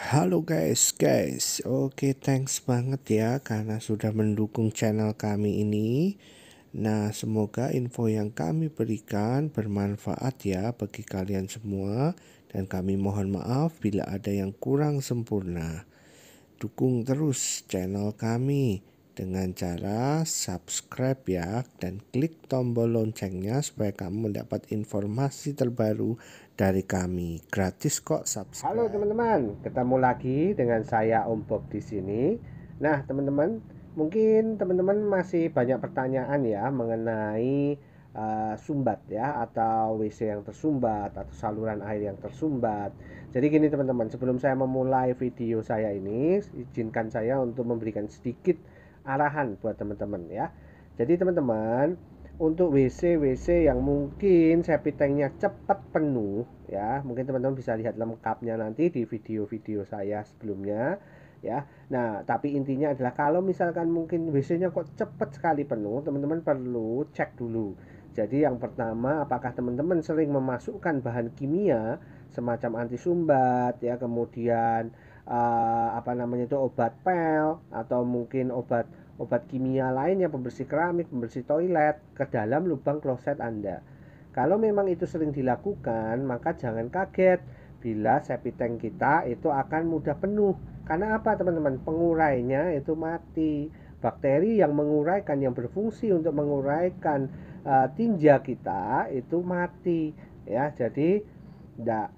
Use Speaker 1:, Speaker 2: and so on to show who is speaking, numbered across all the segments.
Speaker 1: Halo guys, oke thanks banget ya karena sudah mendukung channel kami ini. Nah, semoga info yang kami berikan bermanfaat ya bagi kalian semua, dan kami mohon maaf bila ada yang kurang sempurna. Dukung terus channel kami dengan cara subscribe ya, dan klik tombol loncengnya supaya kamu mendapat informasi terbaru dari kami. Gratis kok subscribe. Halo teman-teman, ketemu lagi dengan saya Om Bob di sini. Nah, teman-teman, mungkin teman-teman masih banyak pertanyaan ya mengenai sumbat ya, atau WC yang tersumbat atau saluran air yang tersumbat. Jadi gini teman-teman, sebelum saya memulai video saya ini, izinkan saya untuk memberikan sedikit arahan buat teman-teman ya. Jadi teman-teman, untuk WC yang mungkin septic tanknya cepat penuh ya, mungkin teman-teman bisa lihat lengkapnya nanti di video-video saya sebelumnya ya. Nah, tapi intinya adalah kalau misalkan mungkin WC-nya kok cepat sekali penuh, teman-teman perlu cek dulu. Jadi yang pertama, apakah teman-teman sering memasukkan bahan kimia semacam anti sumbat ya, kemudian apa namanya itu, obat pel, atau mungkin obat kimia lainnya, pembersih keramik, pembersih toilet, ke dalam lubang kloset Anda. Kalau memang itu sering dilakukan, maka jangan kaget bila septic tank kita itu akan mudah penuh. Karena apa teman-teman? Pengurainya itu mati. Bakteri yang menguraikan, yang berfungsi untuk menguraikan tinja kita itu mati ya. Jadi tidak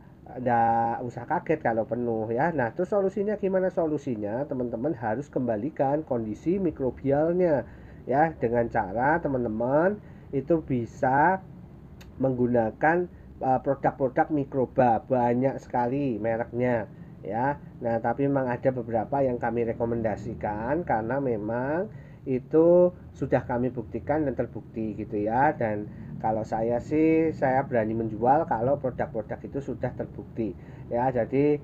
Speaker 1: usah kaget kalau penuh ya. Nah, terus solusinya gimana? Solusinya teman-teman harus kembalikan kondisi mikrobialnya ya, dengan cara teman-teman itu bisa menggunakan produk-produk mikroba. Banyak sekali mereknya ya. Nah, tapi memang ada beberapa yang kami rekomendasikan karena memang itu sudah kami buktikan dan terbukti gitu ya. Dan kalau saya sih, saya berani menjual kalau produk-produk itu sudah terbukti ya. Jadi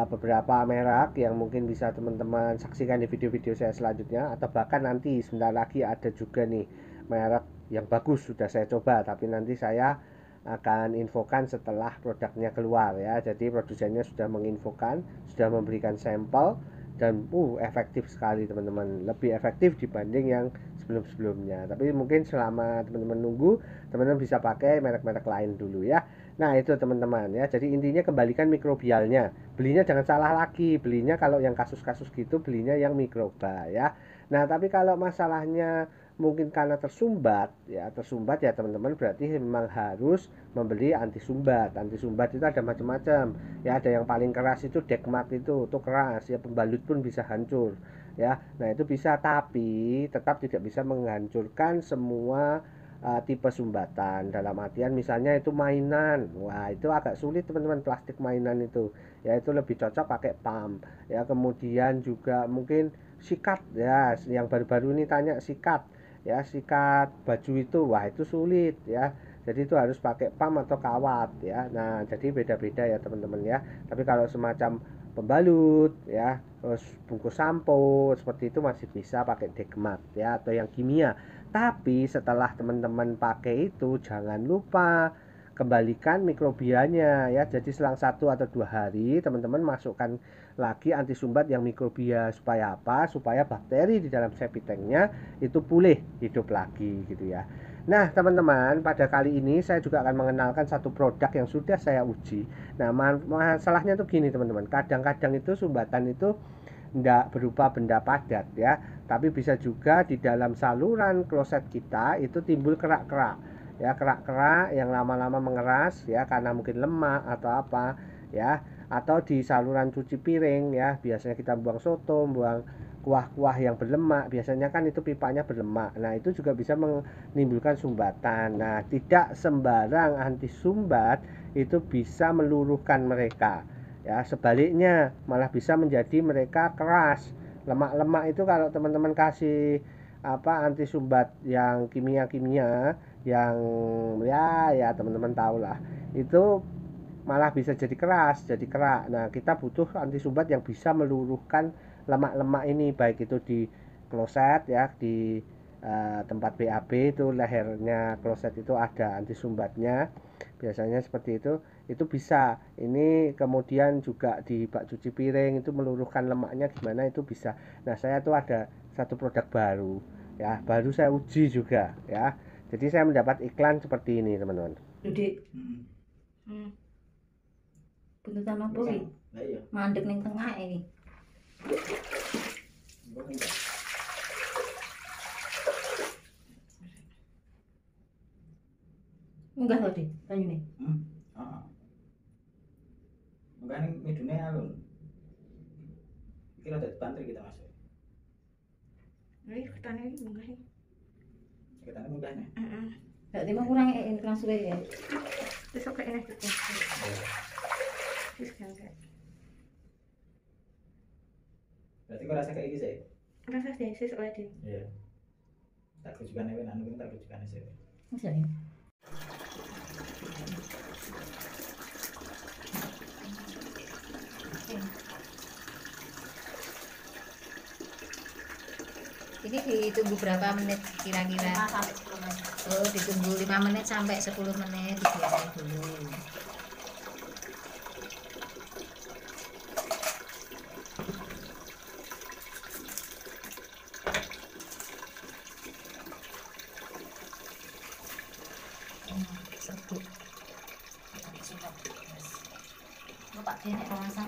Speaker 1: beberapa merek yang mungkin bisa teman-teman saksikan di video-video saya selanjutnya, atau bahkan nanti sebentar lagi ada juga nih merek yang bagus sudah saya coba, tapi nanti saya akan infokan setelah produknya keluar ya. Jadi produsennya sudah menginfokan, sudah memberikan sampel, dan efektif sekali teman-teman, lebih efektif dibanding yang sebelum-sebelumnya. Tapi mungkin selama teman-teman nunggu, teman-teman bisa pakai merek-merek lain dulu ya. Nah, itu teman-teman ya. Jadi intinya kembalikan mikrobialnya. Belinya jangan salah lagi, belinya kalau yang kasus-kasus gitu belinya yang mikroba ya. Nah, tapi kalau masalahnya mungkin karena tersumbat ya teman-teman, berarti memang harus membeli anti sumbat. Anti sumbat itu ada macam-macam ya. Ada yang paling keras itu Dekmat, itu keras ya, pembalut pun bisa hancur ya. Nah, itu bisa, tapi tetap tidak bisa menghancurkan semua tipe sumbatan. Dalam artian misalnya itu mainan, wah itu agak sulit teman-teman, plastik mainan itu ya, itu lebih cocok pakai pump ya. Kemudian juga mungkin sikat ya, yang baru-baru ini tanya sikat ya, sikat baju itu, wah itu sulit ya. Jadi itu harus pakai pam atau kawat ya. Nah, jadi beda-beda ya teman-teman ya. Tapi kalau semacam pembalut ya, terus bungkus sampo seperti itu masih bisa pakai Dekmat ya, atau yang kimia. Tapi setelah teman-teman pakai itu, jangan lupa kembalikan mikrobianya ya. Jadi selang 1 atau 2 hari teman-teman masukkan lagi anti sumbat yang mikrobia. Supaya apa? Supaya bakteri di dalam septic tanknya itu pulih, hidup lagi gitu ya. Nah teman-teman, pada kali ini saya juga akan mengenalkan satu produk yang sudah saya uji. Nah, masalahnya tuh gini teman-teman, kadang-kadang itu sumbatan itu tidak berupa benda padat ya, tapi bisa juga di dalam saluran kloset kita itu timbul kerak-kerak ya, kerak-kerak yang lama-lama mengeras ya, karena mungkin lemak atau apa ya. Atau di saluran cuci piring ya, biasanya kita buang soto, buang kuah-kuah yang berlemak, biasanya kan itu pipanya berlemak. Nah, itu juga bisa menimbulkan sumbatan. Nah, tidak sembarang anti sumbat itu bisa meluruhkan mereka ya. Sebaliknya malah bisa menjadi mereka keras. Lemak-lemak itu kalau teman-teman kasih anti sumbat yang kimia-kimia, yang ya teman-teman tahu lah, itu malah bisa jadi keras, jadi kerak. Nah, kita butuh anti sumbat yang bisa meluruhkan lemak-lemak ini, baik itu di kloset ya, di tempat BAB itu lehernya kloset itu ada anti sumbatnya. biasanya seperti itu bisa. Ini kemudian juga di bak cuci piring itu meluruhkan lemaknya gimana, itu bisa. Nah, saya tuh ada satu produk baru ya, baru saya uji juga ya. Jadi saya mendapat iklan seperti ini teman-teman.
Speaker 2: Duduk. Buntutan apa iki? Lah iya. Mandek ning tengah iki. Enggak tadi, banyune. Heeh. Enggak ning midune alun. Iki rada banter kita masuk. Ini ketane iki munggah iki. Ketane munggah nih. Heeh. Berarti mau kurang kurang suwe ya. Wis kok enak gitu. Wis kan. Berarti kok rasa kayak iki sih? Rasa sih, sis oleh di. Iya. Tak rujukan ewe anu tak rujukan sih. Wis ya. Ini ditunggu berapa menit kira-kira? 5 sampai 10 menit. Oh, ditunggu 5 menit sampai 10 menit dibiarkan dulu. Serbuk. Pak Denek rasa.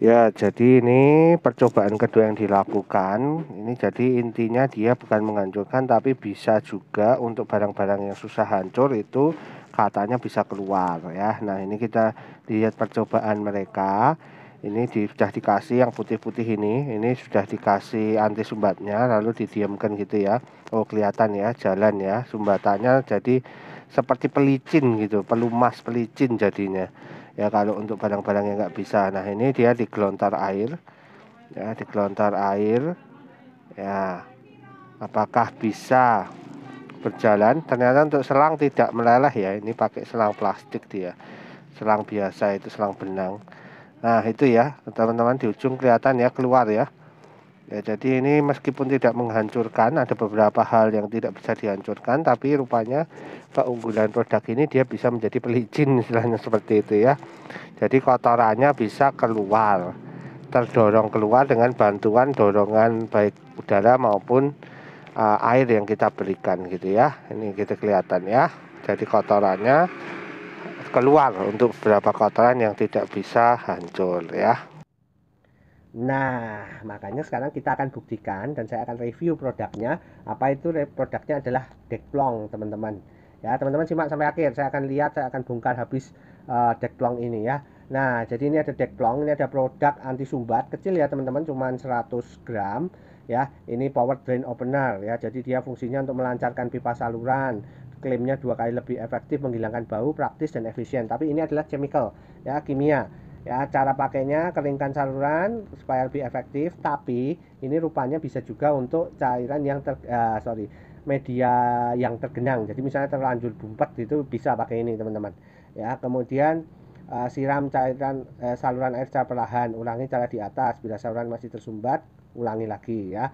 Speaker 1: Ya, jadi ini percobaan kedua yang dilakukan. Ini jadi intinya dia bukan menghancurkan, tapi bisa juga untuk barang-barang yang susah hancur itu katanya bisa keluar ya. Nah, ini kita lihat percobaan mereka. Ini sudah dikasih yang putih-putih ini sudah dikasih anti sumbatnya, lalu didiamkan gitu ya. Oh, kelihatan ya, jalan ya, sumbatannya jadi seperti pelicin gitu, pelumas pelicin jadinya. Ya, kalau untuk barang-barang yang nggak bisa. Nah, ini dia digelontar air ya, digelontar air ya, apakah bisa berjalan? Ternyata untuk selang tidak meleleh ya, ini pakai selang plastik dia, selang biasa itu, selang benang. Nah, itu ya teman-teman, di ujung kelihatan ya, keluar ya. Ya, jadi ini meskipun tidak menghancurkan, ada beberapa hal yang tidak bisa dihancurkan, tapi rupanya keunggulan produk ini dia bisa menjadi pelicin istilahnya seperti itu ya. Jadi kotorannya bisa keluar, terdorong keluar dengan bantuan dorongan baik udara maupun air yang kita berikan gitu ya. Ini kita kelihatan ya. Jadi kotorannya keluar untuk beberapa kotoran yang tidak bisa hancur ya. Nah, makanya sekarang kita akan buktikan dan saya akan review produknya. Apa itu produknya? Adalah Dekplong, teman-teman. Ya, teman-teman simak sampai akhir. Saya akan lihat, saya akan bongkar habis Dekplong ini ya. Nah, jadi ini ada Dekplong, ini ada produk anti sumbat kecil ya, teman-teman, cuma 100 gram ya. Ini power drain opener ya. Jadi dia fungsinya untuk melancarkan pipa saluran. Klaimnya 2 kali lebih efektif menghilangkan bau, praktis dan efisien. Tapi ini adalah chemical ya, kimia. Ya, cara pakainya keringkan saluran supaya lebih efektif, tapi ini rupanya bisa juga untuk cairan yang media yang tergenang. Jadi misalnya terlanjur bumpet itu bisa pakai ini, teman-teman. Ya, kemudian siram cairan saluran air secara perlahan, ulangi cara di atas. Bila saluran masih tersumbat, ulangi lagi ya.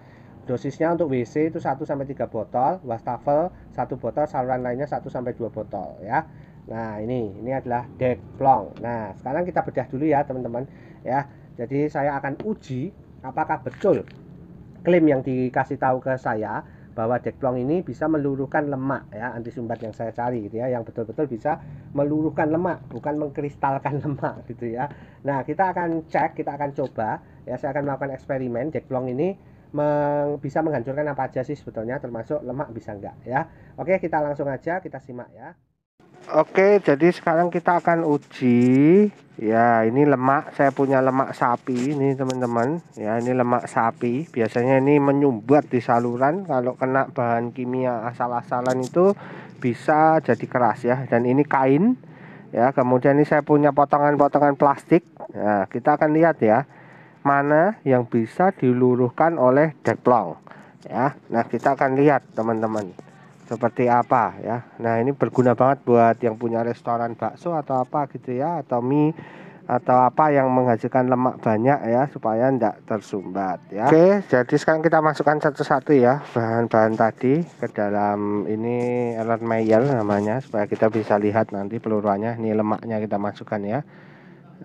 Speaker 1: Dosisnya untuk WC itu 1 sampai 3 botol, wastafel 1 botol, saluran lainnya 1 sampai 2 botol ya. Nah, ini adalah Dekplong. Nah, sekarang kita bedah dulu ya, teman-teman ya. Jadi saya akan uji apakah betul klaim yang dikasih tahu ke saya bahwa Dekplong ini bisa meluruhkan lemak ya, anti sumbat yang saya cari gitu ya, yang betul-betul bisa meluruhkan lemak, bukan mengkristalkan lemak gitu ya. Nah, kita akan cek, kita akan coba ya, saya akan melakukan eksperimen. Dekplong ini bisa menghancurkan apa aja sih sebetulnya, termasuk lemak bisa enggak ya. Oke, kita langsung aja, kita simak ya. Oke, jadi sekarang kita akan uji ya. Ini lemak, saya punya lemak sapi ini, teman-teman ya. Ini lemak sapi, biasanya ini menyumbat di saluran. Kalau kena bahan kimia asal-asalan itu bisa jadi keras ya. Dan ini kain ya. Kemudian ini saya punya potongan-potongan plastik. Nah, kita akan lihat ya, mana yang bisa diluruhkan oleh dekplong ya. Nah, kita akan lihat teman-teman seperti apa ya. Nah, ini berguna banget buat yang punya restoran bakso atau apa gitu ya, atau mie atau apa yang menghasilkan lemak banyak ya, supaya tidak tersumbat ya. Oke, jadi sekarang kita masukkan satu-satu ya bahan-bahan tadi ke dalam ini Erlenmeyer namanya, supaya kita bisa lihat nanti peluruannya. Ini lemaknya kita masukkan ya.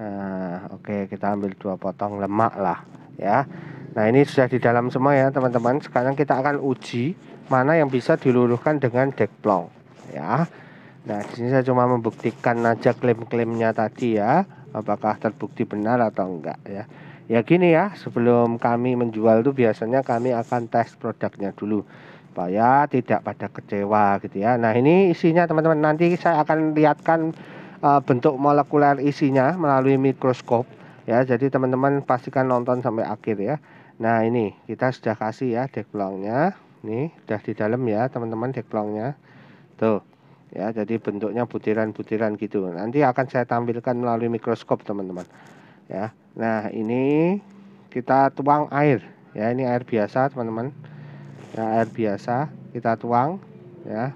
Speaker 1: Nah, oke, kita ambil 2 potong lemak lah ya. Nah, ini sudah di dalam semua ya teman-teman. Sekarang kita akan uji mana yang bisa diluruhkan dengan dekplong ya. Nah, di sini saya cuma membuktikan aja klaim-klaimnya tadi ya, apakah terbukti benar atau enggak ya. Ya gini ya, sebelum kami menjual tuh biasanya kami akan tes produknya dulu supaya tidak pada kecewa gitu ya. Nah, ini isinya teman-teman, nanti saya akan lihatkan bentuk molekuler isinya melalui mikroskop ya. Jadi teman-teman pastikan nonton sampai akhir ya. Nah, ini kita sudah kasih ya dekplongnya. Nih, udah di dalam ya teman-teman dekplongnya. Tuh. Ya, jadi bentuknya butiran-butiran gitu. Nanti akan saya tampilkan melalui mikroskop teman-teman ya. Nah, ini kita tuang air ya. Ini air biasa teman-teman ya, air biasa kita tuang ya.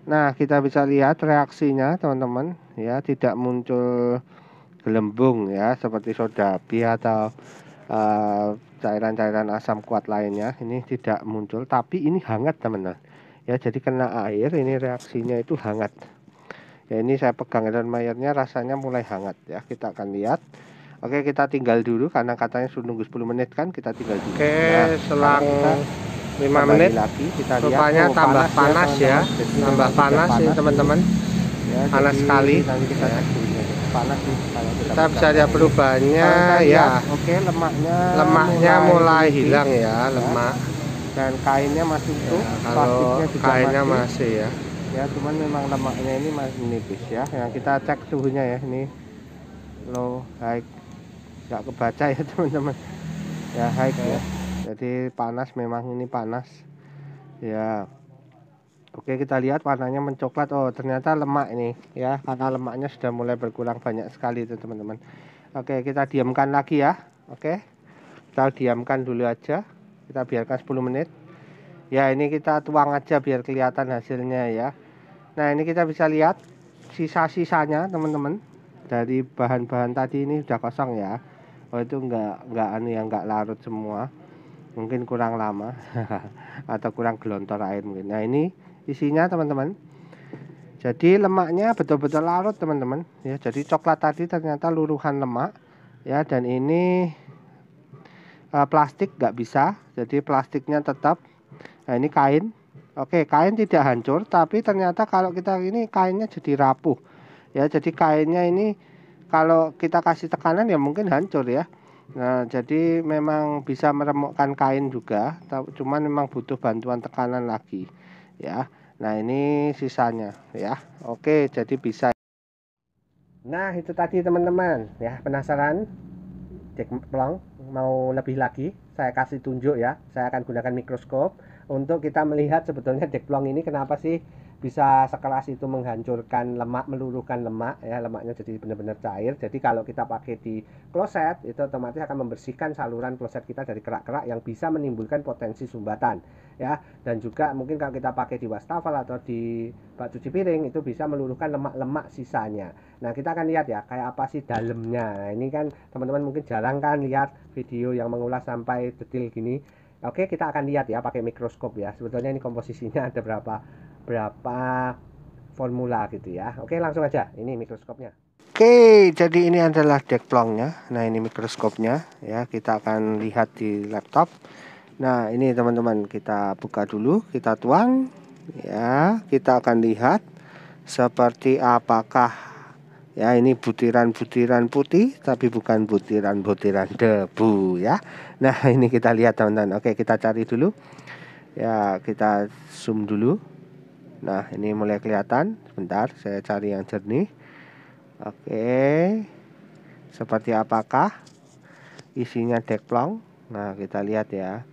Speaker 1: Nah, kita bisa lihat reaksinya teman-teman ya, tidak muncul gelembung ya seperti soda api atau cairan-cairan asam kuat lainnya. Ini tidak muncul, tapi ini hangat teman-teman ya. Jadi kena air, ini reaksinya itu hangat ya. Ini saya pegang Erlenmeyernya, rasanya mulai hangat ya. Kita akan lihat. Oke, kita tinggal dulu karena katanya sudah nunggu 10 menit kan, kita tinggal dulu. Oke, nah, selang 5 menit lagi kita rupanya lihat, tambah panas ya, tambah panas ini teman-teman ya, panas sekali. Nanti kita cek dulu panas nih, kalau kita bisa lihat perubahannya ya. Oke, lemaknya mulai hilang ya, lemak, dan kainnya masih utuh ya, kalau kainnya masih ya. Ya, cuman memang lemaknya ini masih nipis ya. Yang kita cek suhunya ya, ini low high, nggak kebaca ya teman-teman ya, high ya. Jadi panas, memang ini panas ya. Oke, kita lihat warnanya mencoklat. Oh, ternyata lemak ini ya, karena lemaknya sudah mulai berkurang banyak sekali itu teman-teman. Oke, kita diamkan lagi ya. Oke, kita diamkan dulu aja, kita biarkan 10 menit ya. Ini kita tuang aja biar kelihatan hasilnya ya. Nah, ini kita bisa lihat sisa-sisanya teman-teman dari bahan-bahan tadi. Ini udah kosong ya. Oh, itu enggak anu yang enggak larut semua, mungkin kurang lama atau kurang gelontor air mungkin. Nah, ini isinya teman-teman, jadi lemaknya betul-betul larut teman-teman ya. Jadi coklat tadi ternyata luruhan lemak ya. Dan ini plastik nggak bisa, jadi plastiknya tetap. Nah, ini kain. Oke, kain tidak hancur, tapi ternyata kalau kita ini kainnya jadi rapuh ya. Jadi kainnya ini kalau kita kasih tekanan ya mungkin hancur ya. Nah, jadi memang bisa meremukkan kain juga, cuman memang butuh bantuan tekanan lagi ya. Nah, ini sisanya ya. Oke, jadi bisa. Nah, itu tadi teman-teman ya. Penasaran dekplong mau lebih lagi? Saya kasih tunjuk ya. Saya akan gunakan mikroskop untuk kita melihat sebetulnya dekplong ini kenapa sih bisa sekeras itu menghancurkan lemak, meluruhkan lemak ya. Lemaknya jadi benar-benar cair. Jadi kalau kita pakai di kloset itu otomatis akan membersihkan saluran kloset kita dari kerak-kerak yang bisa menimbulkan potensi sumbatan ya. Dan juga mungkin kalau kita pakai di wastafel atau di bak cuci piring itu bisa meluruhkan lemak-lemak sisanya. Nah, kita akan lihat ya kayak apa sih dalamnya. Nah, ini kan teman-teman mungkin jarang kan lihat video yang mengulas sampai detail gini. Oke, kita akan lihat ya pakai mikroskop ya. Sebetulnya ini komposisinya ada berapa formula gitu ya. Oke, langsung aja. Ini mikroskopnya. Oke, jadi ini adalah dekplongnya. Nah, ini mikroskopnya ya. Kita akan lihat di laptop. Nah, ini teman-teman, kita buka dulu, kita tuang ya. Kita akan lihat seperti apakah ya. Ini butiran-butiran putih, tapi bukan butiran-butiran debu ya. Nah, ini kita lihat teman-teman. Oke, kita cari dulu ya, kita zoom dulu. Nah, ini mulai kelihatan. Sebentar, saya cari yang jernih. Oke, seperti apakah isinya dekplong? Nah, kita lihat ya.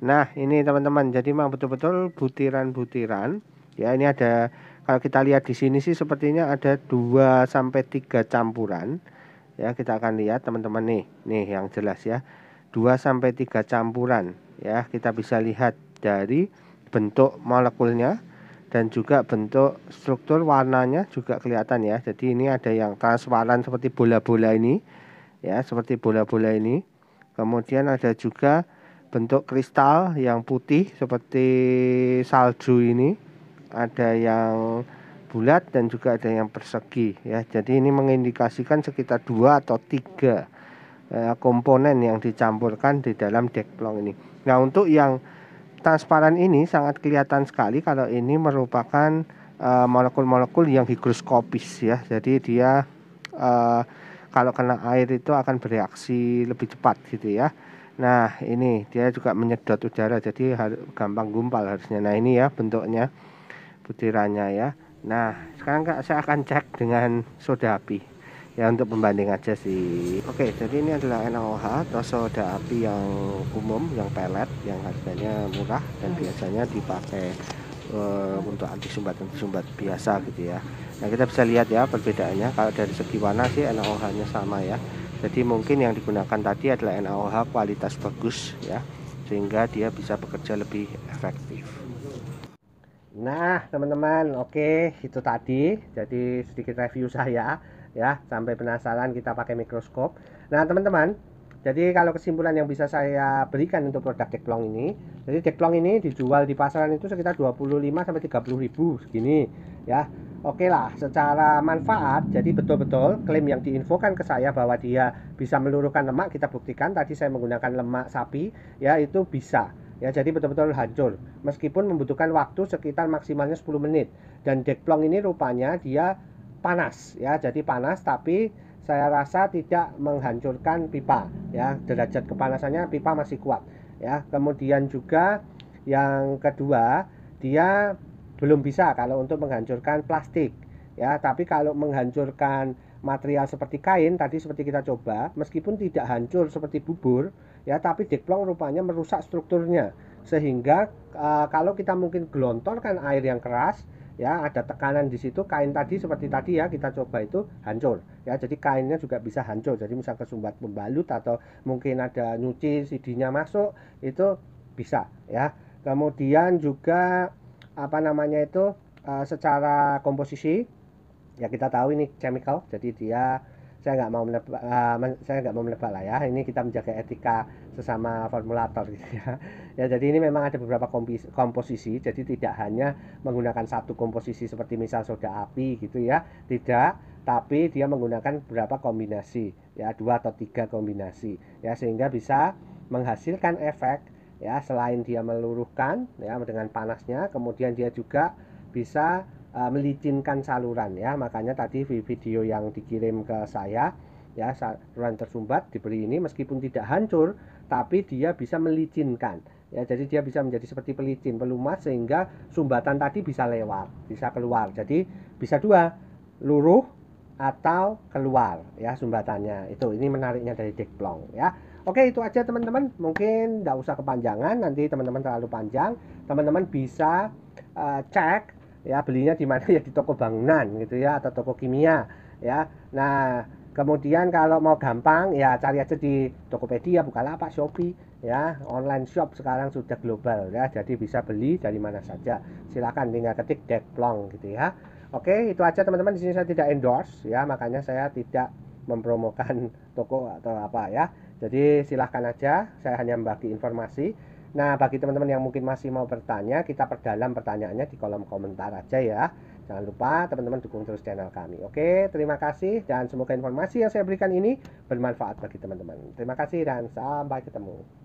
Speaker 1: Nah, ini teman-teman, jadi memang betul-betul butiran-butiran ya. Ini ada Kalau kita lihat di sini sih sepertinya ada 2 sampai 3 campuran. Ya, kita akan lihat teman-teman nih yang jelas ya. 2 sampai 3 campuran ya. Kita bisa lihat dari bentuk molekulnya dan juga bentuk struktur warnanya juga kelihatan ya. Jadi ini ada yang transparan seperti bola-bola ini ya, seperti bola-bola ini. Kemudian ada juga bentuk kristal yang putih seperti salju ini. Ada yang bulat dan juga ada yang persegi ya. Jadi ini mengindikasikan sekitar 2 atau 3 komponen yang dicampurkan di dalam dekplong ini. Nah, untuk yang transparan ini sangat kelihatan sekali kalau ini merupakan molekul-molekul yang higroskopis ya. Jadi dia kalau kena air itu akan bereaksi lebih cepat gitu ya. Nah, ini dia juga menyedot udara, jadi gampang gumpal harusnya. Nah, ini ya bentuknya, butirannya ya. Nah, sekarang saya akan cek dengan soda api ya, untuk pembanding aja sih. Oke, jadi ini adalah NaOH atau soda api yang umum, yang pelet, yang harganya murah dan biasanya dipakai untuk anti sumbat biasa gitu ya. Nah, kita bisa lihat ya perbedaannya. Kalau dari segi warna sih NaOH-nya sama ya. Jadi mungkin yang digunakan tadi adalah NaOH kualitas bagus ya, sehingga dia bisa bekerja lebih efektif. Nah, teman-teman, oke, itu tadi jadi sedikit review saya ya, sampai penasaran kita pakai mikroskop. Nah, teman-teman, jadi kalau kesimpulan yang bisa saya berikan untuk produk dekplong ini, jadi dekplong ini dijual di pasaran itu sekitar 25 sampai 30 ribu segini ya. Oke lah, secara manfaat, jadi betul-betul klaim yang diinfokan ke saya bahwa dia bisa meluruhkan lemak, kita buktikan tadi saya menggunakan lemak sapi ya, itu bisa ya. Jadi betul-betul hancur meskipun membutuhkan waktu sekitar maksimalnya 10 menit. Dan dekplong ini rupanya dia panas ya, jadi panas tapi saya rasa tidak menghancurkan pipa ya, derajat kepanasannya pipa masih kuat ya. Kemudian juga yang kedua, dia belum bisa kalau untuk menghancurkan plastik ya, tapi kalau menghancurkan material seperti kain tadi seperti kita coba, meskipun tidak hancur seperti bubur ya, tapi dekplong rupanya merusak strukturnya sehingga kalau kita mungkin gelontorkan air yang keras ya, ada tekanan di situ, kain tadi seperti tadi ya kita coba itu hancur ya. Jadi kainnya juga bisa hancur, jadi misal kesumbat pembalut atau mungkin ada nyuci CD-nya masuk itu bisa ya. Kemudian juga apa namanya itu secara komposisi ya, kita tahu ini chemical, jadi dia saya nggak mau menebak lah ya. Ini kita menjaga etika sesama formulator gitu ya. Ya, jadi ini memang ada beberapa komposisi, jadi tidak hanya menggunakan satu komposisi seperti misal soda api gitu ya, tidak, tapi dia menggunakan beberapa kombinasi ya, 2 atau 3 kombinasi ya, sehingga bisa menghasilkan efek ya. Selain dia meluruhkan ya dengan panasnya, kemudian dia juga bisa melicinkan saluran ya. Makanya tadi video yang dikirim ke saya ya, saluran tersumbat diberi ini meskipun tidak hancur tapi dia bisa melicinkan ya. Jadi dia bisa menjadi seperti pelicin, pelumas, sehingga sumbatan tadi bisa lewat, bisa keluar. Jadi bisa dua, luruh atau keluar ya sumbatannya. Itu ini menariknya dari dekplong ya. Oke, itu aja teman-teman, mungkin nggak usah kepanjangan, nanti teman-teman terlalu panjang. Teman-teman bisa cek ya, belinya di mana ya, di toko bangunan gitu ya, atau toko kimia ya. Nah, kemudian kalau mau gampang ya cari aja di Tokopedia, Bukalapak, Shopee ya. Online shop sekarang sudah global ya, jadi bisa beli dari mana saja. Silakan tinggal ketik dekplong gitu ya. Oke, itu aja teman-teman. Di sini saya tidak endorse ya, makanya saya tidak mempromokan toko atau apa ya. Jadi silahkan aja, saya hanya membagi informasi. Nah, bagi teman-teman yang mungkin masih mau bertanya, kita perdalam pertanyaannya di kolom komentar aja ya. Jangan lupa teman-teman dukung terus channel kami. Oke, terima kasih dan semoga informasi yang saya berikan ini bermanfaat bagi teman-teman. Terima kasih dan sampai ketemu.